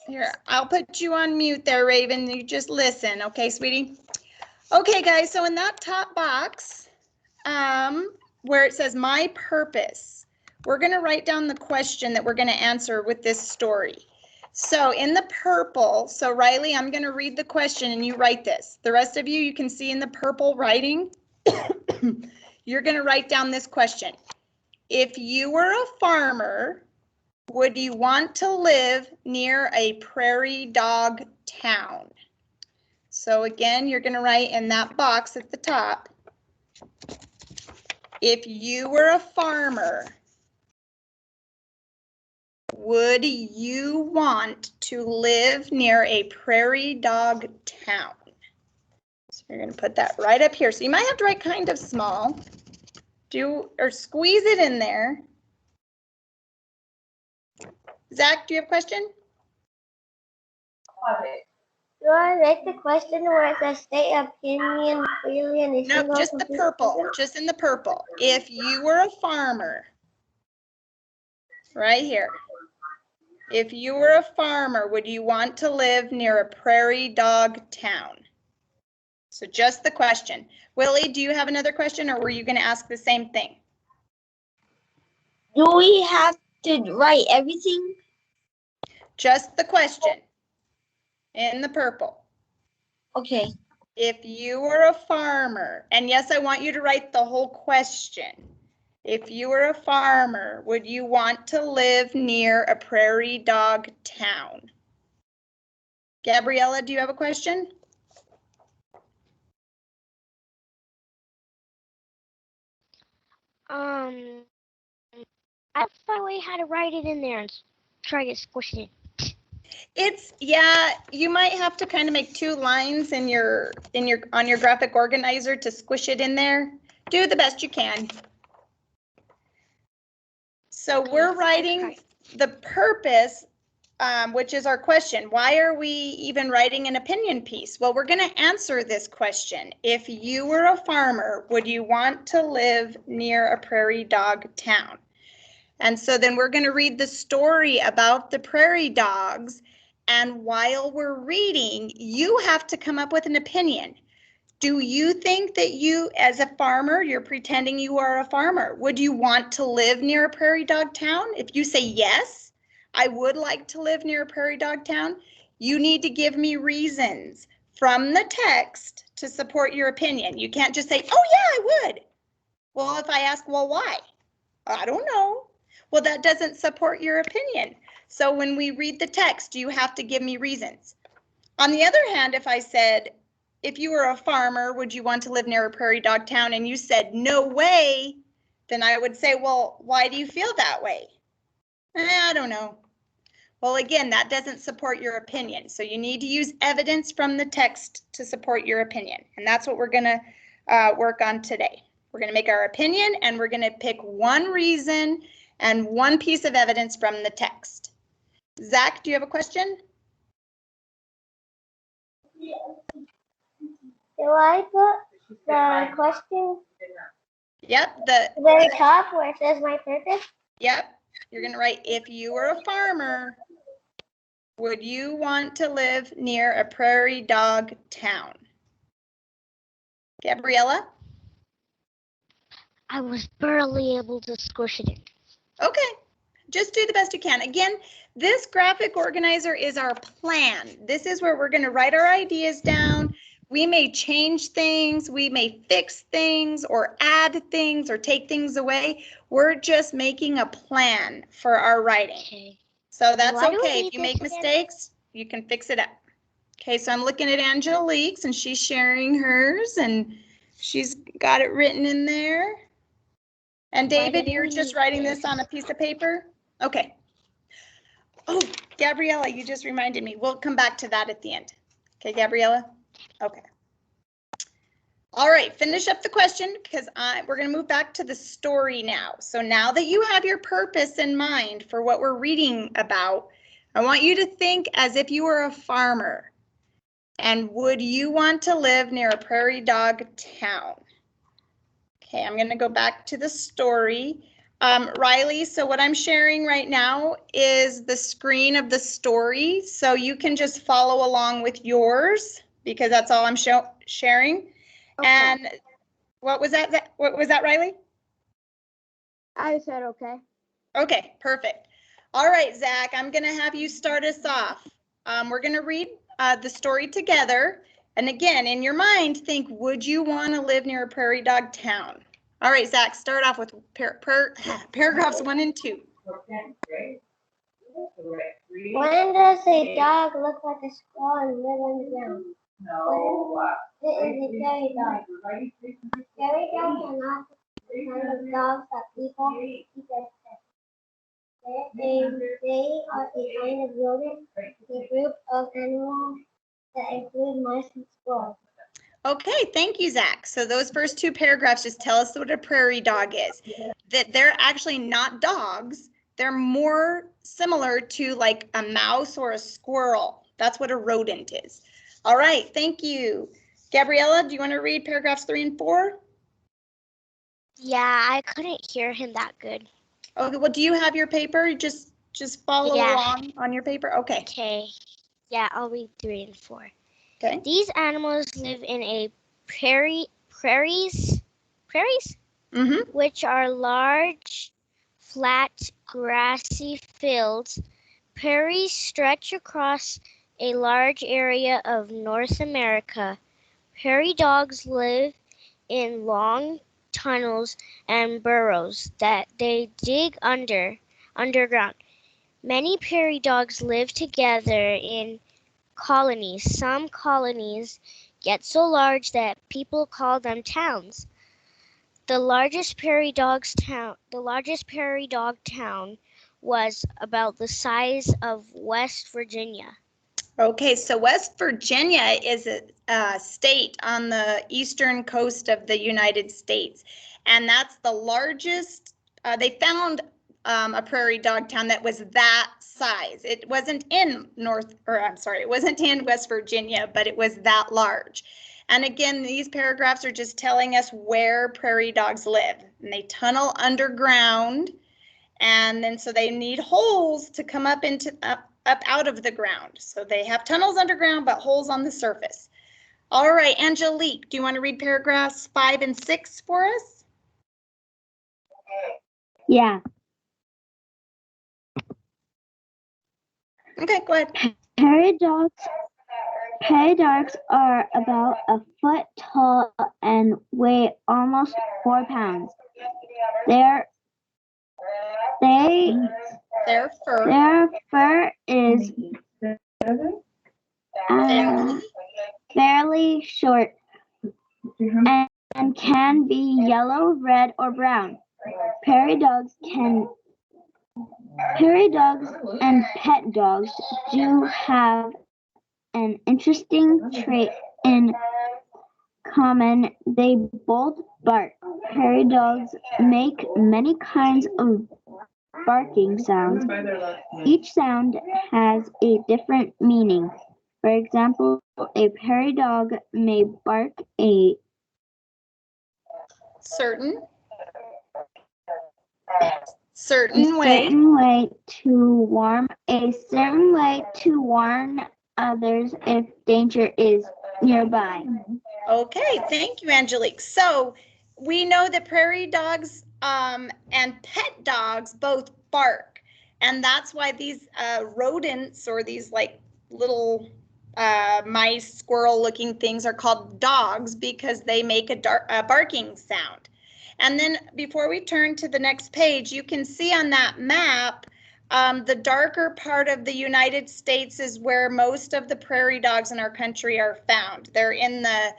Here, I'll put you on mute there, Raven. You just listen, okay, sweetie? Okay, guys, so in that top box, where it says my purpose, we're going to write down the question that we're going to answer with this story. So in the purple, so Riley, I'm going to read the question and you write this. The rest of you can see in the purple writing, you're going to write down this question. If you were a farmer, would you want to live near a prairie dog town? So again, you're going to write in that box at the top. If you were a farmer, would you want to live near a prairie dog town? So you're going to put that right up here. So you might have to write kind of small. Or squeeze it in there. Zach, do you have a question? Do I write the question where it says state opinion clearly and No, just the purple, just in the purple. If you were a farmer, right here. If you were a farmer, would you want to live near a prairie dog town? So just the question. Willie, do you have another question or were you going to ask the same thing? Do we have to write everything? Just the question in the purple. Okay. If you were a farmer, and yes, I want you to write the whole question. If you were a farmer, would you want to live near a prairie dog town? Gabriella, do you have a question? I found a way how to write it in there and try to squish it in. Yeah, you might have to kind of make 2 lines on your graphic organizer to squish it in there. Do the best you can. So we're writing the purpose, which is our question. Why are we even writing an opinion piece? Well, we're going to answer this question. If you were a farmer, would you want to live near a prairie dog town? And so then we're going to read the story about the prairie dogs. And while we're reading, you have to come up with an opinion. Do you think that you, as a farmer, you're pretending you are a farmer, would you want to live near a prairie dog town? If you say yes, I would like to live near a prairie dog town, you need to give me reasons from the text to support your opinion. You can't just say, oh yeah, I would. Well, if I ask, well, why? I don't know. Well, that doesn't support your opinion. So when we read the text, you have to give me reasons. On the other hand, if I said, if you were a farmer, would you want to live near a prairie dog town? And you said, no way, then I would say, well, why do you feel that way? I don't know. Well, again, that doesn't support your opinion. So you need to use evidence from the text to support your opinion. And that's what we're going to work on today. We're going to make our opinion and we're going to pick one reason and one piece of evidence from the text. Zach, do you have a question? Do I put the question? Yep. The very top where it says my purpose? Yep. You're going to write, if you were a farmer, would you want to live near a prairie dog town? Gabriella? I was barely able to squish it in. Okay, just do the best you can. Again, this graphic organizer is our plan. This is where we're going to write our ideas down. We may change things, we may fix things or add things or take things away. We're just making a plan for our writing. Okay. So that's okay. If you make mistakes, you can fix it up. Okay, so I'm looking at Angelique's and she's sharing hers and she's got it written in there. And David, you're just writing this on a piece of paper? Okay. Oh, Gabriella, you just reminded me. We'll come back to that at the end. Okay, Gabriella? Okay. All right, finish up the question because we're going to move back to the story now. So now that you have your purpose in mind for what we're reading about, I want you to think as if you were a farmer. And would you want to live near a prairie dog town? Okay, I'm going to go back to the story. Riley, so what I'm sharing right now is the screen of the story. So you can just follow along with yours because that's all I'm sharing. Okay. And what was that? What was that, Riley? I said okay. Okay, perfect. All right, Zach, I'm going to have you start us off. We're going to read the story together. And again, in your mind, think, would you want to live near a prairie dog town? All right, Zach, start off with paragraphs 1 and 2. When does a dog look like a squirrel and live on the ground? It is a prairie dog. Prairie dogs are not the kind of dogs that people keep as pets. They are a kind of rodent, a group of animals that include mice and squirrels. Okay, thank you, Zach. So those first 2 paragraphs just tell us what a prairie dog is. That they're actually not dogs. They're more similar to like a mouse or a squirrel. That's what a rodent is. All right, thank you. Gabriella, do you want to read paragraphs 3 and 4? Yeah, I couldn't hear him that good. Okay, well, do you have your paper? Just follow along on your paper? Okay. Okay. Yeah, I'll read 3 and 4. Okay. These animals live in a prairies, Mm-hmm. which are large, flat, grassy fields. Prairies stretch across a large area of North America. Prairie dogs live in long tunnels and burrows that they dig underground. Many prairie dogs live together in colonies. Some colonies get so large that people call them towns. The largest prairie dog town was about the size of West Virginia. Okay, so West Virginia is a state on the eastern coast of the United States, and that's the largest. They found a prairie dog town that was that size. It wasn't in it wasn't in West Virginia, but it was that large. And again, these paragraphs are just telling us where prairie dogs live, and they tunnel underground, and then so they need holes to come up out of the ground. So they have tunnels underground, but holes on the surface. All right, Angelique, do you want to read paragraphs 5 and 6 for us? Yeah. Okay, go ahead. Prairie dogs are about a foot tall and weigh almost 4 pounds. Their fur is fairly short and can be yellow, red, or brown. Prairie dogs and pet dogs do have an interesting trait in common. They both bark. Prairie dogs make many kinds of barking sounds. Each sound has a different meaning. For example, a prairie dog may bark a certain way to warn others if danger is nearby. Okay, thank you, Angelique. So we know that prairie dogs and pet dogs both bark, and that's why these rodents or these like little mice, squirrel-looking things are called dogs because they make a barking sound. And then before we turn to the next page, you can see on that map the darker part of the United States is where most of the prairie dogs in our country are found. They're in the